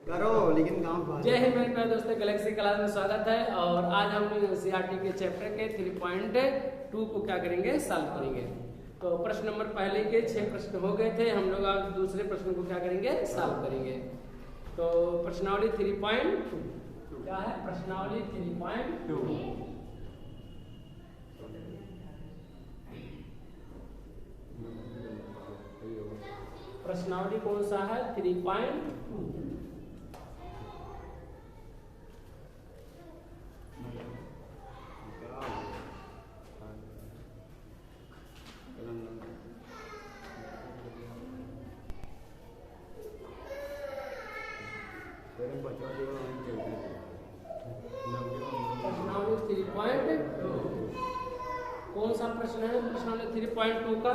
करो लेकिन काम जय हिंद मेरे प्यारे दोस्तों, गैलेक्सी क्लास में स्वागत है। और आज हम सीआरटी के चैप्टर के 3.2 को क्या करेंगे, सॉल्व करेंगे। तो प्रश्न नंबर पहले के 6 प्रश्न हो गए थे, हम लोग आज दूसरे प्रश्न को क्या करेंगे, सॉल्व करेंगे। तो प्रश्नावली 3.2 क्या है? प्रश्नावली 3.2 प्रश्नावली कौन सा है? 3.2। प्रश्नावली 3.2 कौन सा प्रश्न है? प्रश्नावली 3.2 का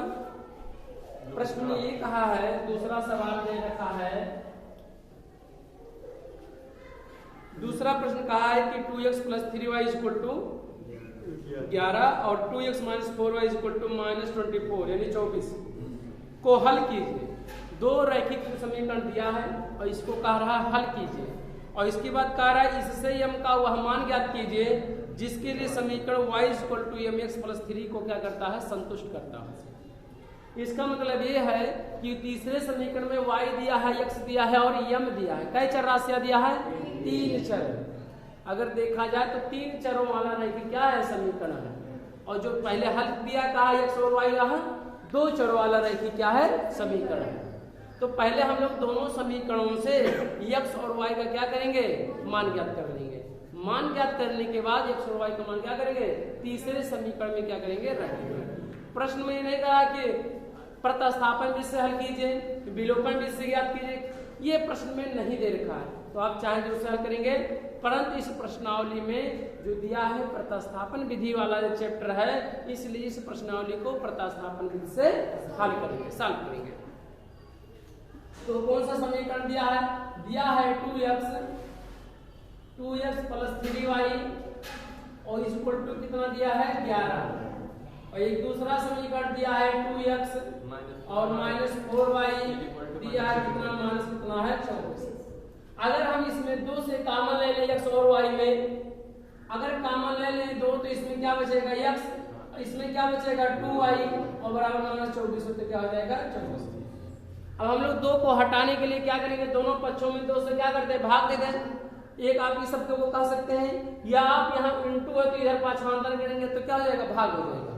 प्रश्न में ये कहा है, दूसरा सवाल दे रखा है। दूसरा प्रश्न कहा है कि 2x + 3y = 11 और 2x - 4y = -24 यानी 24 को हल कीजिए। दो रैखिक समीकरण दिया है और इसको कह रहा है हल कीजिए, और इसके बाद कह रहा है इससे m का वह मान ज्ञात कीजिए जिसके लिए समीकरण y = mx + 3 को क्या करता है, संतुष्ट करता है। इसका मतलब ये है कि तीसरे समीकरण में y दिया है, x दिया है और m दिया है। कई चर राशियां दिया है? 3 चर। अगर देखा जाए तो 3 चरों वाला रैखिक क्या है, समीकरण है। और जो पहले हल दिया कहा x और y रहा, 2 चरों वाला रैखिक क्या है, समीकरण है। तो पहले हम लोग दोनों समीकरणों से x और y का क्या करेंगे, मान ज्ञात कर लेंगे। मान ज्ञात करने के बाद x और y का मान क्या करेंगे, तीसरे समीकरण में क्या करेंगे, रखेंगे। प्रश्न में नहीं कहा कि प्रतिस्थापन विधि से हल कीजिए, विलोपन विधि से ज्ञात कीजिए, ये प्रश्न में नहीं दे रखा है। तो आप चाहे जो हल करेंगे, परंतु इस प्रश्नावली में जो दिया है प्रतिस्थापन विधि वाला जो चैप्टर है, इसलिए इस प्रश्नावली को प्रतिस्थापन विधि से हल करेंगे, सॉल्व करेंगे। तो कौन सा समीकरण दिया है? दिया है 2x + 3y और इक्वल टू कितना दिया है, 11। और एक दूसरा समीकरण दिया है 2x और -4y दिया है कितना, माइनस कितना है, 24। अगर हम इसमें 2 से कॉमन ले लें x और y में, अगर कॉमन ले लें 2 तो इसमें क्या बचेगा, x, इसमें क्या बचेगा 2y और बराबर -24 तो क्या हो जाएगा, 24। अब हम लोग 2 को हटाने के लिए क्या करेंगे, दोनों पक्षों में 2 से क्या करते हैं, भाग देते हैं। एक आप इस सबके को कह सकते हैं, या आप यहाँ इंटू है तो इधर पांचवांतर करेंगे तो क्या हो जाएगा, भाग हो जाएगा,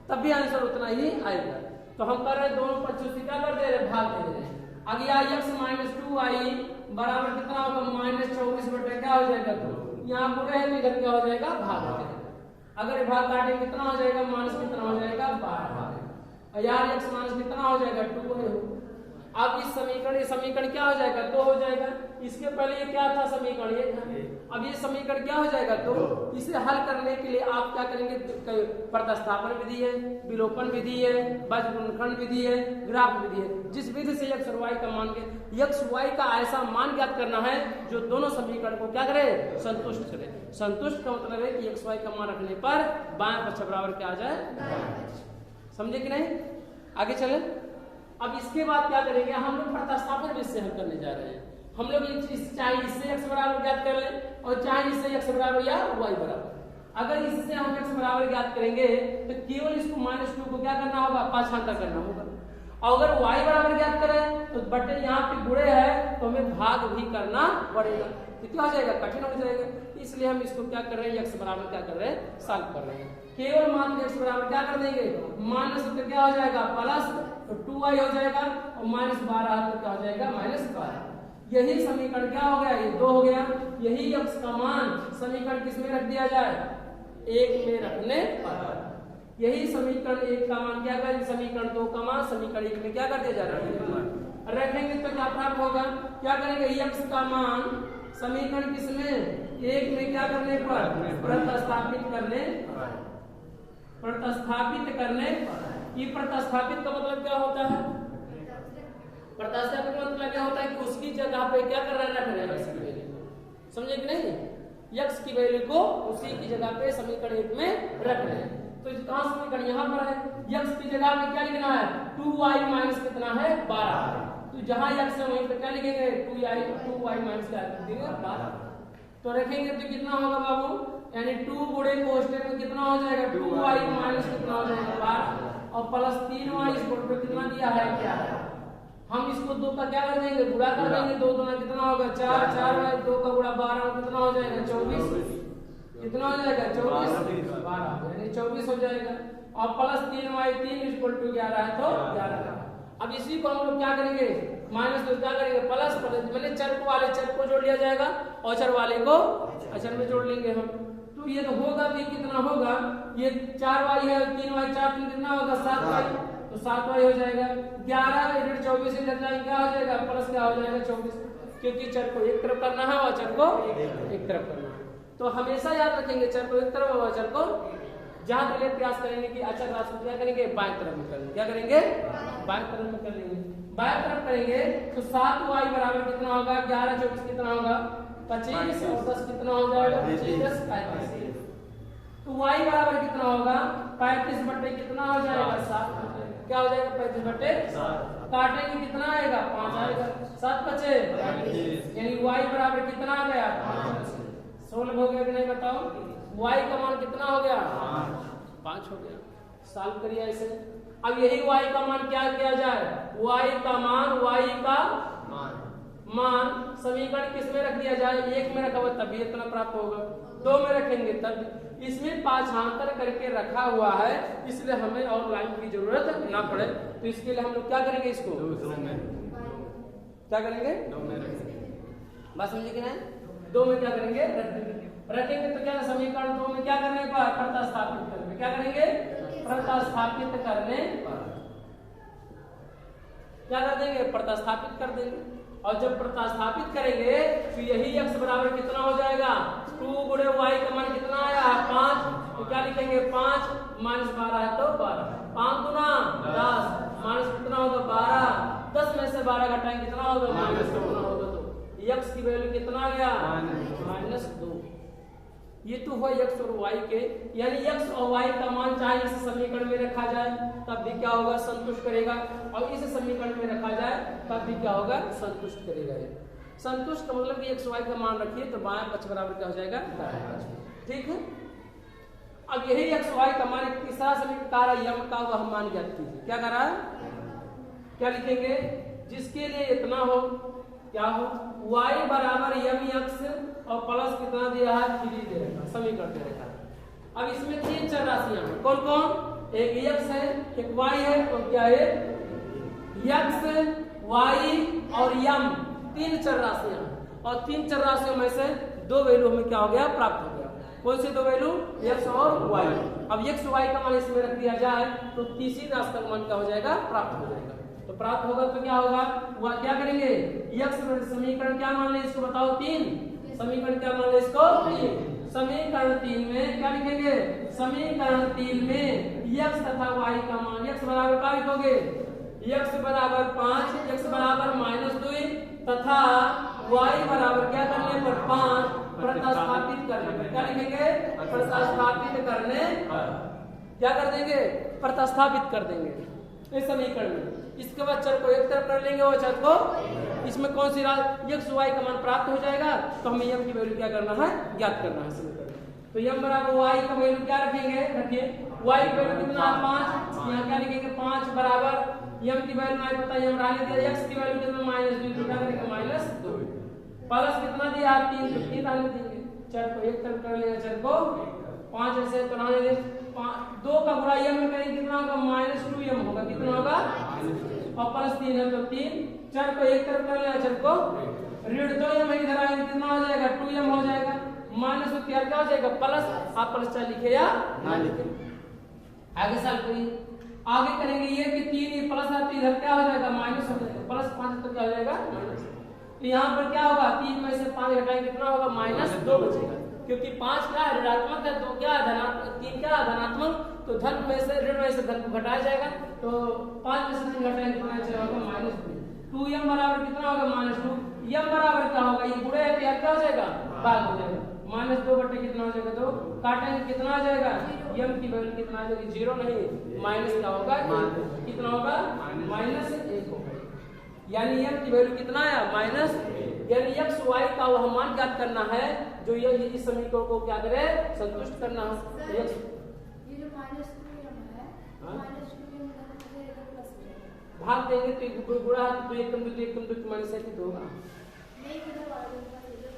तब भी आंसर उतना ही आएगा। तो हम कर रहे हैं दोनों पक्षों से क्या कर दे रहे, भाग दे रहे हैं। अब यह x - 2y बराबर कितना होगा, -24 बटे क्या हो जाएगा, 2। यहाँ बुरे है तो इधर क्या हो जाएगा, भाग हो जाएगा। अगर भाग काटे कितना हो जाएगा, माइनस कितना हो जाएगा, 12। और यार x माइनस कितना हो जाएगा, 2 है। अब इस समीकरण, ये समीकरण क्या हो जाएगा, 2 हो जाएगा। इसके पहले ये क्या था, समीकरण ये था। अब ये समीकरण क्या हो जाएगा, 2। इसे हल करने के लिए आप क्या करेंगे, प्रतिस्थापन विधि है, विलोपन विधि है, बीजगुणनखंड विधि है, ग्राफ विधि है। जिस विधि से x और y का मान के, x y का ऐसा मान ज्ञात करना है जो दोनों समीकरण को क्या करे, संतुष्ट करे। संतुष्ट का मतलब है कि x y का मान रखने पर बाएं पक्ष बराबर क्या आ जाए, समझे कि नहीं। आगे चले। अब इसके बाद क्या करेंगे, हम लोग प्रतिस्थापन विधि से हल करने जा रहे हैं। हम लोग चाहे इससे x बराबर ज्ञात कर लें और चाहे इससे x बराबर या y बराबर। अगर इससे हम x बराबर ज्ञात करेंगे तो केवल इसको -2 को क्या करना होगा, पांचवांतर करना होगा। और अगर y बराबर ज्ञात करें तो बटे यहाँ पे गुणे है तो हमें भाग भी करना पड़ेगा, तो क्या हो जाएगा, कठिन हो जाएगा। इसलिए हम इसको क्या कर रहे हैं, x बराबर क्या कर रहे हैं, सॉल्व कर रहे हैं। केवल मान x बराबर क्या कर देंगे, माइनस तो क्या हो जाएगा, प्लस तो 2y हो जाएगा और -12 तो क्या हो जाएगा, -12। यही समीकरण क्या हो गया, ये 2 हो गया। यही x का मान समीकरण किस में रख दिया जाए, 1 में रखने पर। यही समीकरण 1 का मान क्या करें, समीकरण 2 का मान समीकरण 1 में क्या कर दिया जाए, रखेंगे तो क्या प्राप्त होगा, क्या करेंगे, x का मान समीकरण किस में, 1 में क्या करने पर, प्रतिस्थापित करने, प्रतिस्थापित करने। ये प्रतिस्थापित का मतलब क्या होता है, प्रतिस्थापित का मतलब क्या होता है कि उसकी जगह पे क्या कर रहे हैं, रख रहे हैं x की वैल्यू, समझे कि नहीं। x की वैल्यू को उसी की जगह पे समीकरण 1 में रख रहे हैं। तो कहां समीकरण यहाँ पर है, x की जगह में क्या लिखना है, 2y माइनस कितना है, 12। तो जहाँ x है वहीं पे क्या लिखेंगे 2y माइनस क्या लिखेंगे 12। तो रखेंगे तो कितना होगा बाबू, यानी 2 गुणे कोष्टक में कितना हो जाएगा 2y माइनस कितना हो जाएगा 12 और प्लस 3y इस कोष्टक में कितना दिया है क्या है। हम इसको 2 का क्या कर देंगे गुणा कर देंगे, 2 दूना कितना होगा 4, 4y 2 का गुणा 12 में कितना हो जाएगा 24, कितना हो जाएगा 24 12 यानी 24 हो जाएगा और प्लस 3y 3 इक्वल टू 11 है तो 11। अब इसी को हम लोग क्या करेंगे माइनस तो क्या करेंगे प्लस मैंने चर वाले चर को जोड़ लिया जाएगा और चर वाले को अचर में जोड़ लेंगे हम। तो ये तो होगा भी कितना होगा, ये 4y है 3y 4 3 कितना होगा 7y, तो 7y हो जाएगा 11 × 24 से जाएगा क्या हो जाएगा प्लस क्या हो जाएगा 24, क्योंकि चर को एक तरफ करना है और चर को एक तरफ करना है। तो हमेशा याद रखेंगे चर को एक तरफ और चर को जहां तक प्रयास करेंगे कि अचर राशि क्या करेंगे बाएं तरफ में करेंगे, क्या करेंगे बाएं तरफ में कर लेंगे। बाएं तरफ करेंगे तो 7y बराबर कितना होगा 11 24 कितना होगा 25 और 10 कितना हो जाएगा 25 35। तो y बराबर कितना होगा 35 बटे कितना हो जाएगा 7, क्या हो जाएगा 35 बटे 7, काटेंगे कितना आएगा 5 आएगा, 7 बचे यानी y बराबर कितना आ गया 5। सोल्व हो गया कि नहीं बताओ, y का मान कितना हो गया 5 हो गया। सॉल्व करिए ऐसे। अब यही y का मान क्या किया जाए, y का मान समीकरण किस में रख दिया जाए, 1 में रखा हुआ तभी इतना प्राप्त होगा, 2 में रखेंगे तब। इसमें पांचहांतर करके रखा हुआ है इसलिए हमें और लाइन की जरूरत ना पड़े, तो इसके लिए हम लोग क्या करेंगे इसको क्या करेंगे बात समझे कि नहीं, 2 में क्या करेंगे रखेंगे तो क्या समीकरण 2 में क्या करने पर प्रतिस्थापित करेंगे, क्या करेंगे प्रतिस्थापित करने पर क्या कर देंगे प्रतिस्थापित कर देंगे। और जब प्रतिस्थापित करेंगे तो यही x बराबर कितना हो जाएगा 2 गुणे y का मान कितना आया 5, तो क्या लिखेंगे 5 माइनस 12 है तो 12, 5 गुना 10 माइनस कितना होगा 12, 10 में से 12 घटाएंगे कितना होगा माइनस 2 होगा, तो x की वैल्यू कितना आ गया -2। ये तो हुआ x और y के, यानी x और y का मान चाहे इस समीकरण में रखा जाए तब भी क्या होगा संतुष्ट करेगा, और इस समीकरण में रखा जाए तब भी क्या होगा संतुष्ट करेगा। संतुष्ट का मतलब कि x y का मान रखिए तो बाएं पक्ष बराबर क्या हो जाएगा दाएं पक्ष, ठीक है। अब यही x y का मान एक तीसरा समीकरण यम का वह मान ज्ञात कीजिए, क्या कर रहा है क्या लिखेंगे जिसके लिए इतना हो क्या हो y बराबर यम x और प्लस कितना दिया है 3 दे रखा समीकरण दे रखा है। अब इसमें 3 चर राशियां हैं, कौन कौन, एक x है एक y है और क्या है x y और m, 3 चर राशियां हैं और 3 चर राशियों में से 2 वैल्यू हमें क्या हो गया प्राप्त हो गया। कौन से 2 वैल्यू x और y। अब x y का मान इसमें रख दिया जाए तो तीसरी राशि का मान क्या हो जाएगा प्राप्त हो जाएगा। तो प्राप्त होगा तो क्या होगा वह क्या करेंगे x समीकरण क्या मान ले इसको बताओ 3, समीकरण क्या मान ले इसको 3, समीकरण 3 में क्या लिखेंगे समीकरण 3 में x तथा y का मान x बराबर क्या लिखोगे x बराबर 5 x बराबर -2 तथा y बराबर क्या करने पर 5 प्रतिस्थापित करने पर क्या लिखेंगे प्रतिस्थापित करने क्या कर देंगे प्रतिस्थापित कर देंगे इस समीकरण में। इसके बाद चर को एक तरफ कर लेंगे और चर को इसमें कौन सी राशि x y का मान प्राप्त हो जाएगा, तो हमें m की वैल्यू क्या करना है ज्ञात करना है समीकरण। तो m बराबर y का वैल्यू क्या रखेंगे रखिए y की वैल्यू कितना है 5, यहाँ क्या लिखेंगे 5 बराबर m की वैल्यू नहीं पता m रहने दिया, x की वैल्यू कितना -2 तो क्या करेंगे -2 प्लस कितना दिया 3 तो 3 रहने देंगे, चर को एक तरफ कर लेंगे चर को 5 ऐसे तो रहने देंगे 2 का गुणा m में करेंगे कितना होगा -2m होगा, कितना होगा और प्लस 3 है तो 3, चर को एक तरफ कर लेना चर को ऋण 2m इधर आएंगे कितना हो जाएगा 2m हो जाएगा, माइनस क्या हो जाएगा प्लस, आप प्लस चाहे लिखे या ना लिखे। आगे सॉल्व करिए, आगे करेंगे ये कि 3 प्लस है तो इधर क्या हो जाएगा माइनस हो जाएगा, प्लस 5 तो क्या हो जाएगा माइनस। तो यहाँ पर क्या होगा 3 में से 5 घटाएंगे कितना होगा -2 बचेगा, क्योंकि 5 क्या है ऋणात्मक है, 2 क्या है धनात्मक, 3 क्या है धनात्मक, तो धन में से ऋण में से धन को घटाया जाएगा, तो 5 में से 3 घटाएंगे कितना होगा -2 2m बराबर कितना होगा -2, m बराबर क्या होगा ये गुणे है तो यह क्या हो जाएगा भाग हो जाएगा, -2 बटे कितना हो जाएगा तो काटेंगे कितना आ जाएगा m की वैल्यू कितना आ जाएगी 0 नहीं माइनस क्या होगा कितना होगा -1 होगा। यानी m की वैल्यू कितना आया माइनस, यानी x y का वह मान ज्ञात करना है जो ये इस समीकरण को क्या करे संतुष्ट करना हो। ये जो -2m है, -2m भाग देंगे तो गुणा तो एकदम तो माइनस है तो होगा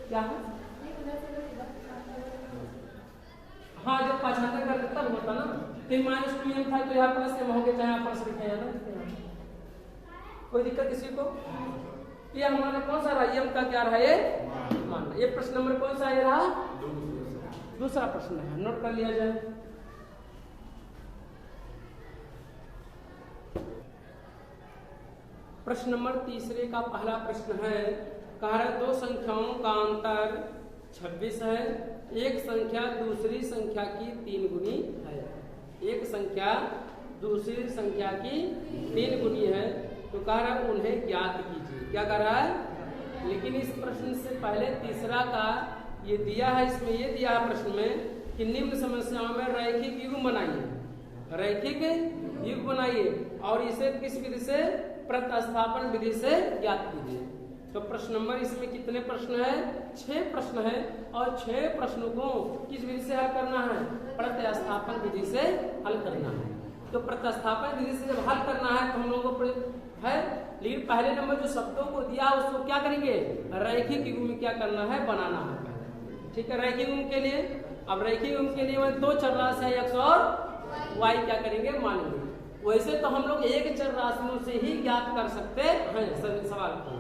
क्या है? हाँ जब पाछातर करते तब होता ना, तो -2m था तो यहाँ प्लस m होंगे चाहे आप प्लस लिखे जाना, कोई दिक्कत किसी को? ये हमारा कौन सा रहा m का क्या रहा ये मान, ये प्रश्न नंबर कौन सा ये रहा दूसरा प्रश्न है, नोट कर लिया जाए। प्रश्न नंबर तीसरे का पहला प्रश्न है, कह रहा दो संख्याओं का अंतर 26 है, एक संख्या दूसरी संख्या की 3 गुनी है। एक संख्या दूसरी संख्या की 3 गुनी है, तो कह रहा है उन्हें ज्ञात कीजिए। क्या कर रहा है? लेकिन इस प्रश्न से पहले तीसरा का ये दिया है, इसमें ये दिया है प्रश्न में कि निम्न समस्याओं में रैखिक युग्म बनाइए, रैखिक युग्म बनाइए और इसे किस विधि से? प्रतिस्थापन विधि से ज्ञात कीजिए। तो प्रश्न नंबर इसमें कितने प्रश्न है? 6 प्रश्न है और 6 प्रश्नों को किस विधि से हल करना है? प्रतिस्थापन विधि से हल करना है। तो प्रतिस्थापन विधि से जब हल करना है तो हम लोगों को है, लेकिन पहले नंबर जो शब्दों को दिया उसको क्या करेंगे? रैखिक युग्म में क्या करना है? बनाना है। ठीक है, रैखिक युग्म के लिए अब रैखिक युग्म के लिए 2 चर राशि है x और y क्या करेंगे? मानेंगे। वैसे तो हम लोग एक चर राशियों से ही ज्ञात कर सकते हैं सवाल को।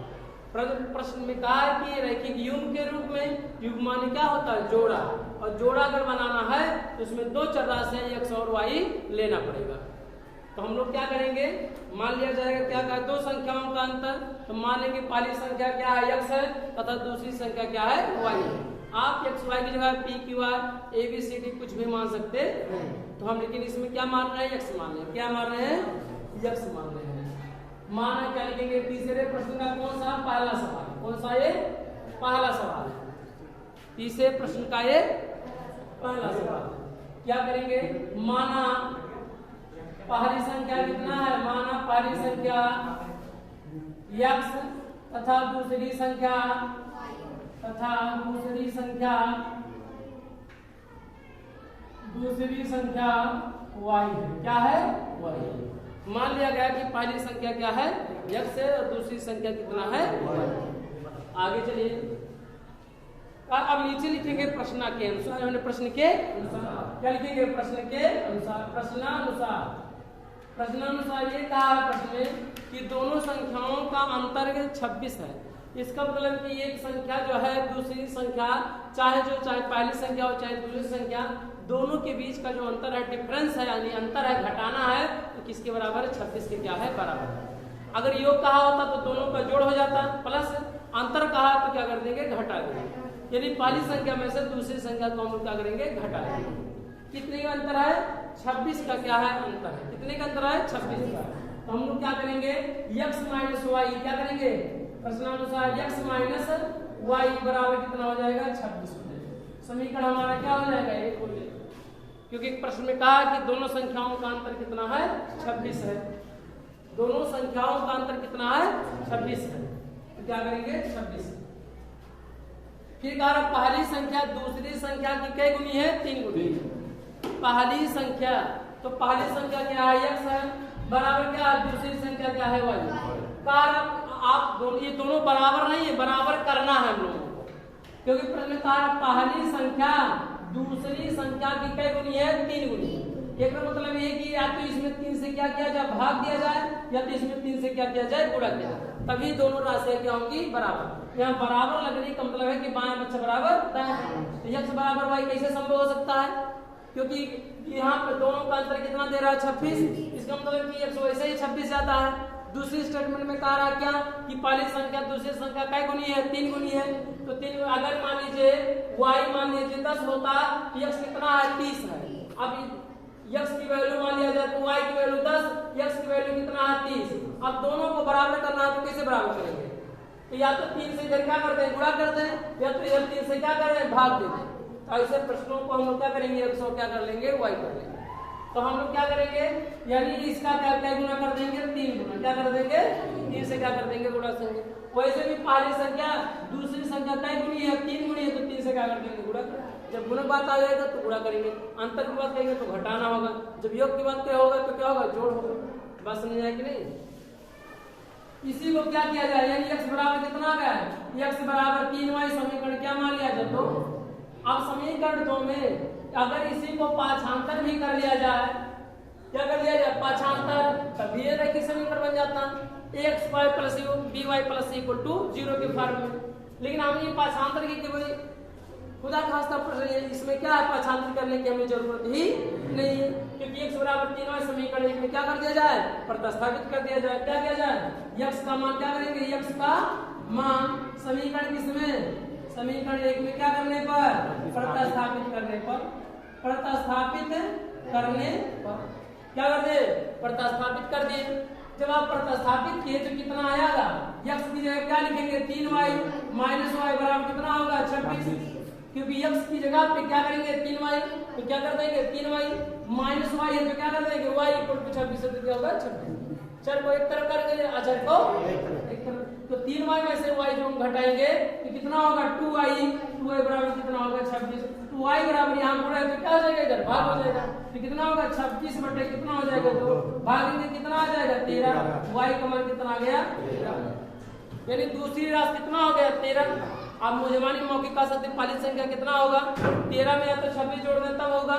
प्रश्न में कहा है कि रैखिक युग्म के रूप में युग्म माने क्या होता है? जोड़ा, और जोड़ा अगर बनाना है तो उसमें 2 चर राशि है x और y लेना पड़ेगा। तो हम लोग क्या करेंगे? मान लिया जाएगा क्या कहा? 2 संख्याओं का अंतर, तो मान लेंगे पहली संख्या क्या है? x है तथा दूसरी संख्या क्या है? y है। आप x y की जगह p q r a b c d कुछ भी मान सकते हैं, तो हम लेकिन इसमें क्या मान रहे हैं? x मान रहे हैं। क्या मान रहे हैं? x मान रहे हैं। माना क्या लिखेंगे? तीसरे प्रश्न का कौन सा? पहला सवाल। कौन सा ये? पहला सवाल। तीसरे प्रश्न का ये पहला सवाल। क्या करेंगे? माना पहली संख्या कितना है? माना पहली संख्या x तथा दूसरी संख्या y है। क्या है? y है। मान लिया गया कि पहली संख्या क्या है? x है और दूसरी संख्या कितना है? y। आगे चलिए, अब नीचे लिखेंगे प्रश्न के अनुसार। हमने प्रश्न के अनुसार क्या लिखेंगे? प्रश्न के अनुसार, प्रश्नानुसार ये कहा है प्रश्न में कि दोनों संख्याओं का अंतर 26 है। इसका मतलब कि एक संख्या जो है दूसरी संख्या, चाहे पहली संख्या हो चाहे दूसरी संख्या, दोनों के बीच का जो अंतर है, डिफरेंस है, यानी अंतर है, घटाना है, तो किसके बराबर है? 26 के क्या है? बराबर है। अगर योग कहा होता तो दोनों का जोड़ हो जाता, प्लस अंतर कहा तो क्या कर देंगे? घटा देंगे। यानी पहली संख्या में से दूसरी संख्या को हम क्या करेंगे? घटा देंगे। कितने का अंतर है? 26 का क्या है? अंतर है। कितने का अंतर है? 26 का। तो हम लोग क्या करेंगे? x माइनस वाई क्या करेंगे? प्रश्नानुसार x माइनस वाई बराबर कितना हो जाएगा? 26 हो जाएगा। समीकरण हमारा क्या हो जाएगा? 1 हो जाएगा, क्योंकि प्रश्न में कहा कि दोनों संख्याओं का अंतर कितना है? 26 है। दोनों संख्याओं का अंतर कितना है? 26 है। तो क्या करेंगे? 26। फिर कहा पहली संख्या दूसरी संख्या की कई गुनी है? 3 गुनी। पहली संख्या, तो पहली संख्या क्या है? x है बराबर क्या है? दूसरी संख्या क्या है? y। कारण आप ये दोनों बराबर नहीं है, बराबर करना है हम लोगों को, क्योंकि प्रश्न कहा पहली संख्या दूसरी संख्या की कई गुनी है? 3 गुनी। एक मतलब ये कि या तो इसमें 3 से क्या किया जाए? भाग दिया जाए, या तो इसमें 3 से क्या किया जाए? गुणा किया जाए, तभी दोनों राशियां क्या होंगी? बराबर। यहाँ बराबर लगने का मतलब है कि बायां बच्चा बराबर दायां। तो x बराबर y कैसे संभव हो सकता है? क्योंकि यहाँ पे दोनों का अंतर कितना दे रहा है? 26। इसका मतलब कि x वैसे ही 26 जाता है। दूसरी स्टेटमेंट में कह रहा क्या कि पहली संख्या दूसरी संख्या कई गुनी है? 3 गुनी है। तो 3 अगर मान लीजिए y मान लीजिए 10 होता, x कितना है? 30 है। अब x की वैल्यू मान लिया जाए तो y की वैल्यू 10, x की वैल्यू कितना है? 30। अब दोनों को बराबर करना है तो कैसे बराबर करेंगे? तो या तो 3 से इधर क्या करते हैं? गुणा करते हैं, या तो इधर 3 से क्या कर रहे हैं? भाग देते हैं। तो ऐसे प्रश्नों को हम लोग क्या करेंगे? x और क्या कर लेंगे? y कर लेंगे। तो हम लोग क्या करेंगे, यानी इसका क्या गुना कर देंगे, 3 गुना, क्या कर देंगे, 3 से क्या कर देंगे, गुणा करेंगे। वैसे भी पहली संख्या दूसरी संख्या कई गुनी है, 3 गुनी है, तो 3 से क्या कर देंगे, गुणा। जब गुणक बात आ जाएगा तो गुणा करेंगे, अंतर की बात करेंगे तो घटाना होगा, जब योग की बात क्या होगा तो क्या होगा, जोड़ होगा। बात समझ आए कि नहीं? इसी को क्या किया जाए, यानी x बराबर कितना आ गया, x बराबर 3y समीकरण क्या मान लिया जाए। तो अब समीकरण 2 में अगर इसी को पाछांतर भी कर लिया जाए, क्या कर लिया जाए, पाछांतर, तब ये रैखिक समीकरण बन जाता ax y plus by plus c equal to 0 के फॉर्म में। लेकिन हम ये पाछांतर की केवल खुदा खास्ता प्रश्न है, इसमें क्या है, पाछांतर करने की हमें जरूरत ही नहीं है, क्योंकि x बराबर 3y समीकरण 1 में क्या कर दिया जाए, प्रतिस्थापित कर दिया जाए। क्या किया जाए, x का मान क्या करेंगे, x का मान समीकरण किसमें, समीकरण 1 में क्या करने पर, प्रतिस्थापित करने पर, प्रतिस्थापित करने पर क्या कर दे, प्रतिस्थापित कर दिए। जब आप प्रतिस्थापित किए तो कितना आएगा, x की जगह क्या लिखेंगे, 3y माइनस y बराबर कितना होगा, 26, क्योंकि x की जगह पे क्या करेंगे, 3y, तो क्या कर देंगे, 3y माइनस y है तो क्या कर देंगे, y इक्वल टू 26, तो क्या होगा 26। चर को एक तरफ करके अचर को एक तरफ, तो 3y में से y जो हम घटाएंगे तो कितना होगा, 2y बराबर कितना होगा, 26। तो y बराबर यहाँ गुणा है तो क्या हो जाएगा, इधर भाग हो जाएगा, तो कितना होगा, 26 बटे कितना हो जाएगा, तो भागेंगे कितना आ जाएगा, 13, y का मान कितना आ गया, 13, यानी दूसरी राशि कितना हो गया, 13। अब मुझमानी मौखिक का सत्य पाली संख्या कितना होगा, 13 में या तो 26 जोड़ दें तब होगा,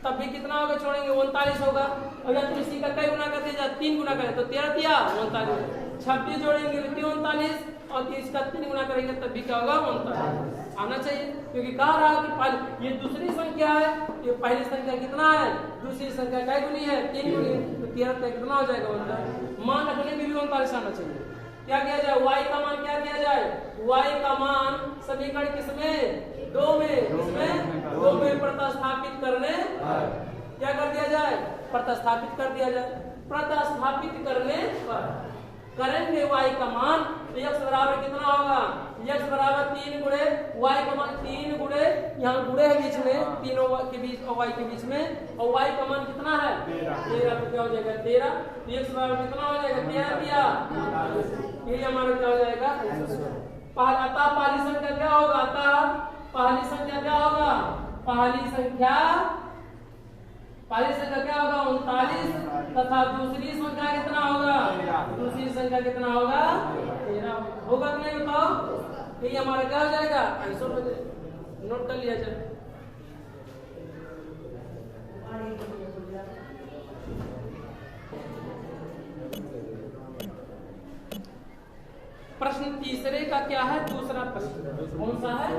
तब भी कितना होगा, छोड़ेंगे 39 होगा। और या तो इसी का कई गुना कर दिया जाए, 3 गुना करें तो 13 दिया 39, 26 जोड़ेंगे तो 39, और इसका 3 गुना करेंगे तब भी क्या होगा, 39 आना चाहिए, क्योंकि कहा रहा कि पहले ये दूसरी संख्या है, ये पहली संख्या कितना है, दूसरी संख्या कई गुनी है, 3 गुनी, तो 13 तक कितना हो जाएगा, 39। मान रखने में भी 39 आना चाहिए। क्या किया जाए, y का मान क्या किया जाए, y का मान समीकरण किसमें, 2 में, किसमें, 2 में प्रतिस्थापित करने, क्या कर दिया जाए, प्रतिस्थापित कर दिया जाए। प्रतिस्थापित करने पर करेंगे y का मान, तो x बराबर कितना होगा, x बराबर 3 गुणे y का मान, 3 गुणे, यहाँ गुणे है बीच में, तीनों के बीच और y के बीच में, और y का मान कितना है, 13, तो क्या हो जाएगा 13, तो x बराबर कितना हो जाएगा, 13 दिया, ये हमारा क्या हो जाएगा, अतः पहली संख्या क्या होगा, अतः पहली संख्या क्या होगा, पहली संख्या क्या होगा, 39, तथा दूसरी संख्या कितना होगा, दूसरी संख्या कितना होगा, 13 होगा कि नहीं, बताओ। ये हमारा क्या हो जाएगा, आंसर हो जाएगा, नोट कर लिया जाए। प्रश्न तीसरे का क्या है, दूसरा प्रश्न कौन सा है,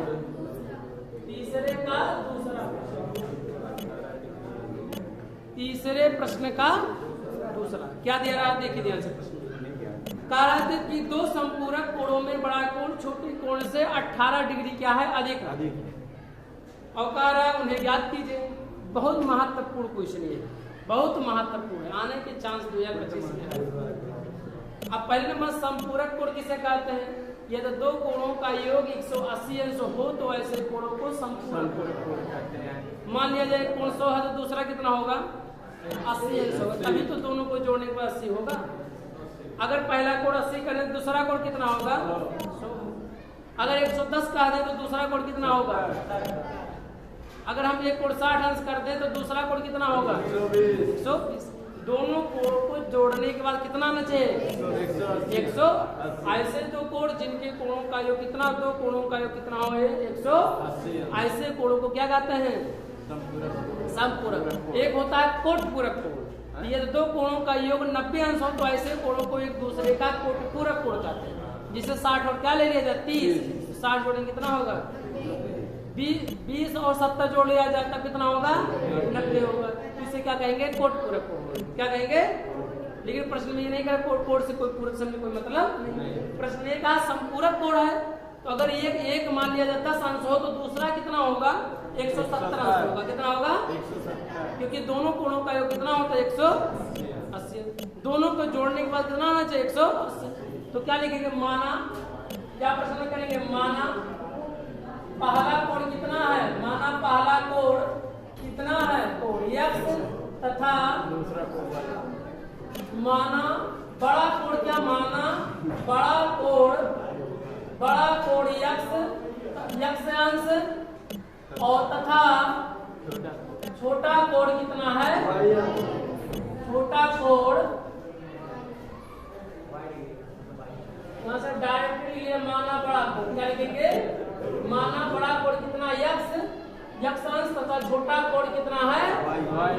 तीसरे का दूसरा प्रश्न, तीसरे प्रश्न का दूसरा क्या दे रहा है, देखिए ध्यान से प्रश्न। कह रहा था कि दो संपूरक कोणों में बड़ा कोण छोटे कोण से 18 डिग्री क्या है, अधिक, और कह रहा है उन्हें ज्ञात कीजिए। बहुत महत्वपूर्ण क्वेश्चन है, बहुत महत्वपूर्ण है, आने के चांस 2025 में है। अब पहले नंबर संपूरक कोण किसे कहते हैं, यदि दो कोणों का योग 180 अंश हो तो ऐसे कोणों को संपूरक कोण कहते हैं। मान लिया जाए कोण 100 है तो दूसरा कितना होगा, 80 अंश होगा, तभी तो दोनों को जोड़ने के बाद 80 होगा। अगर पहला कोण 80 करें तो दूसरा कोण कितना होगा, 100। अगर 110 कह दें तो दूसरा कोण कितना होगा, अगर हम एक कोण 60 अंश कर दें तो दूसरा कोण कितना होगा, 120। दोनों कोण को जोड़ने के बाद कितना आना चाहिए, 100। ऐसे दो कोण जिनके कोणों का योग कितना, दो कोणों का योग कितना हो, 180, ऐसे कोणों को क्या कहते हैं, संपूरक। एक होता है कोटपूरक कोण, ये दो कोणों का योग 90 अंश हो तो ऐसे कोणों को एक दूसरे का कोटपूरक कोण कहते हैं। जिसे 60 और क्या ले लिया जाए, 30, 60 जोड़ेंगे कितना होगा, 20 और 70 जोड़ लिया जाए तब कितना होगा, 90 होगा। इसे क्या कहेंगे, कोटपूरक कोण, क्या कहेंगे। लेकिन प्रश्न में ये नहीं कहा कोण से कोई पूरक समझ कोई मतलब नहीं। प्रश्न ये कहा संपूरक कोण है, तो अगर एक मान लिया जाता 10 अंश हो तो दूसरा कितना होगा, 170 अंश होगा। कितना होगा, 170, क्योंकि दोनों कोणों का योग कितना होता है, 180। दोनों को जोड़ने के बाद कितना आना चाहिए, 180। तो क्या लिखेंगे, माना, क्या प्रश्न करेंगे, माना पहला कोण कितना है, माना पहला कोण कितना है, कोण x तथा x अंश और तथा छोटा कोण कितना है, छोटा कोण यहाँ से डायरेक्टली लिए माना बड़ा कोण, क्या लिखेंगे, माना बड़ा कोण कितना x अंश तथा छोटा कोण कितना है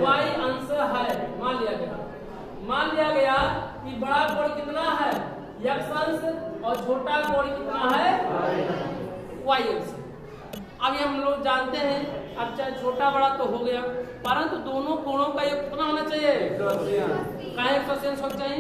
y अंश है। मान लिया गया कि बड़ा कोण कितना है x अंश और छोटा कोण कितना है y अंश। अब ये हम लोग जानते हैं, अब चाहे छोटा बड़ा तो हो गया, परंतु दोनों कोणों का योग कितना होना चाहिए, 180 अंश होना चाहिए,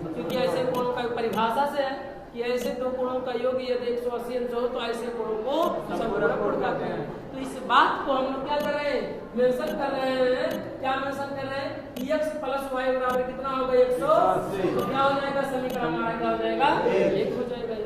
क्योंकि ऐसे कोणों का परिभाषा से है कि ऐसे दो कोणों का योग यदि 180 अंश हो तो ऐसे कोणों को समपूरक कोण कहते हैं। तो इस बात को हम लोग क्या कर रहे हैं, मेंशन कर रहे हैं, क्या मेंशन कर रहे हैं, x प्लस y बराबर कितना होगा 180, तो क्या हो जाएगा समीकरण हमारा, क्या हो जाएगा 1 हो जाएगा।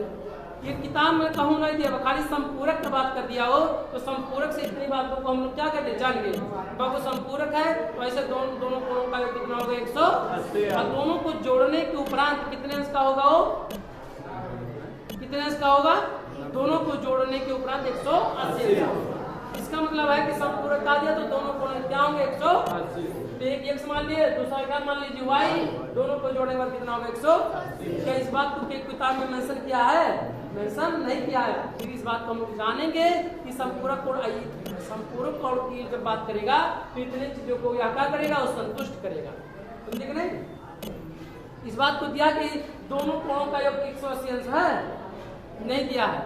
ये किताब में कहूँ नहीं दिया, खाली संपूरक की बात कर दिया हो, तो संपूरक से इतनी बातों को हम लोग क्या कहते हैं, जान गए। बाबू संपूरक है तो ऐसे दोनों कोणों का कितना होगा 180, और दोनों को जोड़ने के उपरांत कितने अंश का होगा, वो कितने अंश का होगा, दोनों को जोड़ने के उपरांत 180 अंश। इसका मतलब है कि संपूरक का दिया तो दोनों कोण क्या होंगे 180, तो एक x मान लिए, दूसरा क्या मान लीजिए y, दोनों को जोड़ने के बाद कितना होगा 180। क्या इस बात को किताब में मेंशन किया है, मेंशन नहीं किया है, फिर इस बात को हम लोग जानेंगे कि संपूरक कोण की जब बात करेगा तो इतने चीजों को यह क्या करेगा, वो संतुष्ट करेगा, समझे कि नहीं। इस बात को दिया कि दोनों कोणों का योग 180 अंश है, नहीं दिया है,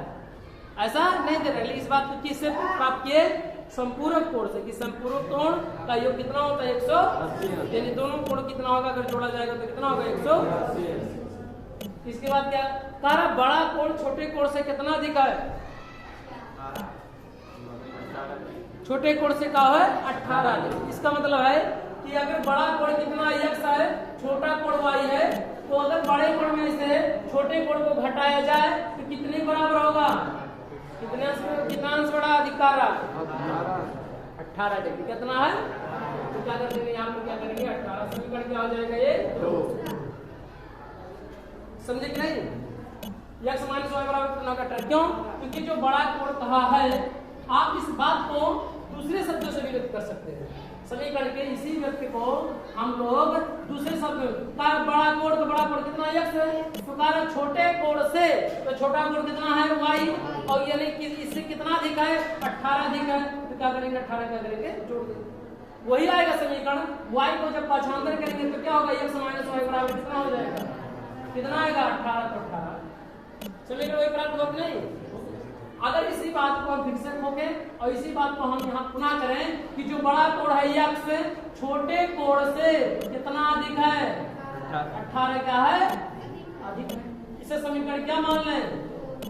ऐसा नहीं दे रहे। इस बात को किससे प्राप्त किए, संपूरक कोण से, कि संपूरक कोण का योग कितना होता है 180, यानी दोनों कोण कितना होगा, अगर जोड़ा जाएगा तो कितना होगा 180। इसके बाद क्या कह रहा, बड़ा कोण छोटे कोण से कितना अधिक है, छोटे कोण से क्या है 18। इसका मतलब है कि अगर बड़ा कोण कितना x है, छोटा कोण y है, तो अगर बड़े कोण में से छोटे कोण को घटाया जाए तो कितने बराबर होगा, कितना अंश बड़ा अधिकार 18 डिग्री कितना है, तो क्या कर देंगे यहाँ पर, क्या करेंगे 18 समीकरण क्या हो जाएगा ये 2, समझे कि नहीं। x माइनस y बराबर कितना का टर्म, क्यों, क्योंकि जो बड़ा कोण कहा है, आप इस बात को दूसरे शब्दों से भी व्यक्त कर सकते हैं। समीकरण के इसी व्यक्ति को हम लोग दूसरे शब्द में, बड़ा कोण तो बड़ा कोण कितना x है, तो कारण छोटे कोण से तो छोटा कोण कितना है y, और यानी कि इससे कितना अधिक है 18 अधिक है, तो क्या करेंगे 18 क्या करेंगे जोड़ देंगे, वही आएगा समीकरण। y को जब पाछांतर करेंगे तो क्या होगा, x माइनस y बराबर कितना हो जाएगा, कितना आएगा 18, तो 18 समीकरण वही प्राप्त होगा नहीं। अगर इसी बात को हम फिर से खोके और इसी बात को हम यहाँ पुनः करें कि जो बड़ा कोण है x छोटे कोण से कितना अधिक है 18 क्या है अधिक है, इसे समीकरण क्या मान लें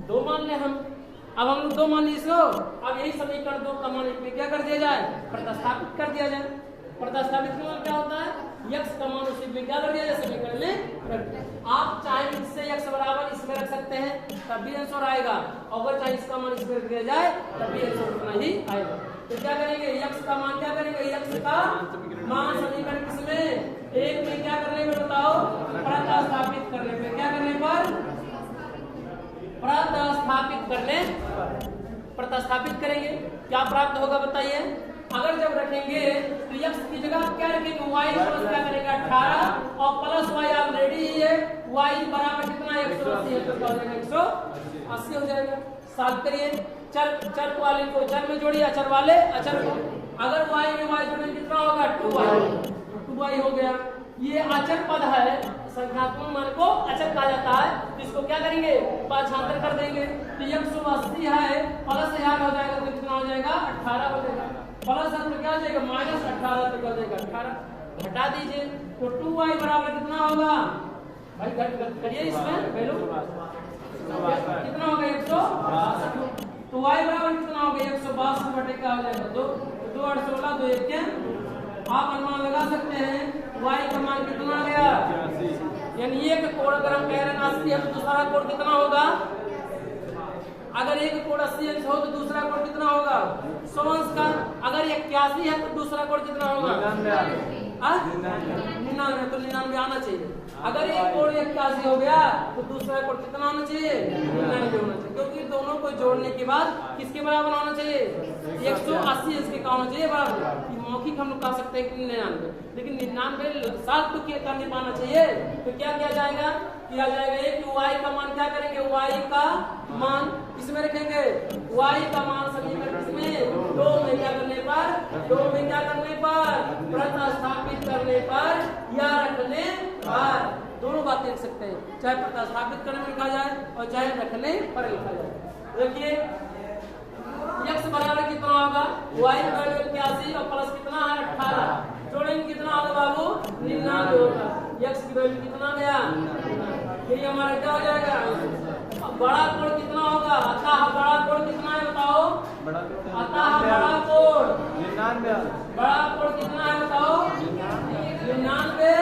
2 मान लें हम। अब हम लोग 2 मान ली इसको, अब यही समीकरण 2 का मान इसमें क्या कर दिया जाए, प्रतिस्थापित कर दिया जाए। प्रतिस्थापित का मान क्या होता है, x का मान उसी में क्या कर दिया जाए, समीकरण में रख दिया। आप चाहे इससे x बराबर इसमें रख सकते हैं तब भी आंसर आएगा, अगर चाहे इसका मान इसमें रख दिया जाए तब भी आंसर उतना ही आएगा। तो क्या करेंगे, x का मान क्या करेंगे, x का मान समीकरण किसमें, एक में क्या करने में बताओ, प्रतिस्थापित करने में, क्या करने पर, प्रतिस्थापित करने पर प्रतिस्थापित करेंगे, क्या प्राप्त होगा बताइए। अगर जब रखेंगे तो x की जगह क्या रखेंगे, y प्लस क्या करेंगे 18 और प्लस y ऑलरेडी है, y बराबर कितना 180 है, तो क्या हो जाएगा 180 हो जाएगा। साथ करिए, चर वाले को चर में जोड़िए, अचर वाले अचर को, अगर y में y जोड़ेंगे कितना होगा 2y हो गया। ये अचर पद है, संख्यात्मक मान को अचर कहा जाता है, तो इसको क्या करेंगे पाछांतर कर देंगे, तो 180 है प्लस 1000 हो जाएगा, तो कितना हो जाएगा 18 हो जाएगा, प्लस है तो क्या हो जाएगा माइनस 18, तो क्या हो जाएगा 18, घटा दीजिए तो 2y बराबर कितना होगा भाई, करिए इसमें वैल्यू कितना होगा 162, तो y बराबर कितना होगा 162 बटे क्या हो जाएगा 2, 2 8 16 2 1 क्या, आप अनुमान लगा सकते हैं y का मान कितना आ गया, यानी एक कोण अगर हम कह रहे हैं 80 है तो दूसरा कोण कितना होगा, अगर एक कोण 80 अंश हो तो दूसरा कोण कितना होगा 100 अंश का, अगर 81 है तो दूसरा कोण कितना होगा 99 99 तो 99 आना चाहिए। अगर एक कोण 81 हो गया तो दूसरा कोण कितना आना चाहिए? 99 होना चाहिए, क्योंकि दोनों को जोड़ने के बाद किसके बराबर होना चाहिए? 180 इसके का होना चाहिए बराबर। मौखिक हम लोग कह सकते हैं कि 99, लेकिन 99 साथ तो क्या नहीं पाना चाहिए। तो क्या किया जाएगा? किया जाएगा एक y का मान क्या करेंगे? y का मान किसमें रखेंगे? y का मान समीकरण किसमें? 2 में क्या करने पर? 2 में क्या करने पर? प्रतिस्थापित करने पर या रखने पर। दोनों बातें लिख सकते हैं, चाहे प्रतिस्थापित करने में लिखा जाए और चाहे रखने पर लिखा जाए। देखिए x बराबर कितना होगा? y का वैल्यू 81 और प्लस कितना है? 18। जोड़ेंगे कितना होगा बाबू? 99 होगा। x की वैल्यू कितना गया? ये हमारा क्या हो जाएगा? अब बड़ा कोण कितना होगा? अतः बड़ा कोण कितना है बताओ? अतः बड़ा कोण 99। बड़ा कोण कितना है बताओ? 99।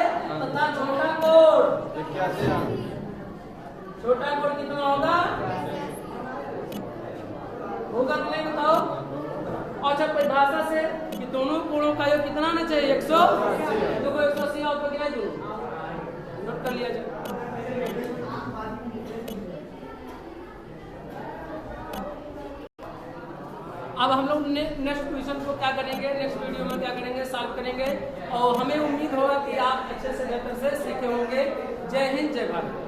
तथा छोटा कोण 81। छोटा कोण कितना होगा? होगा कि नहीं बताओ? और जब परिभाषा से कि दोनों कोणों का योग कितना आना चाहिए? 100। तो कोई 180 आओ तो कितना दूर नोट कर लिया जाए। अब हम लोग नेक्स्ट क्वेश्चन को क्या करेंगे? नेक्स्ट वीडियो में क्या करेंगे? सॉल्व करेंगे। और हमें उम्मीद होगा कि आप अच्छे से बेहतर से सीखे होंगे। जय हिंद, जय भारत।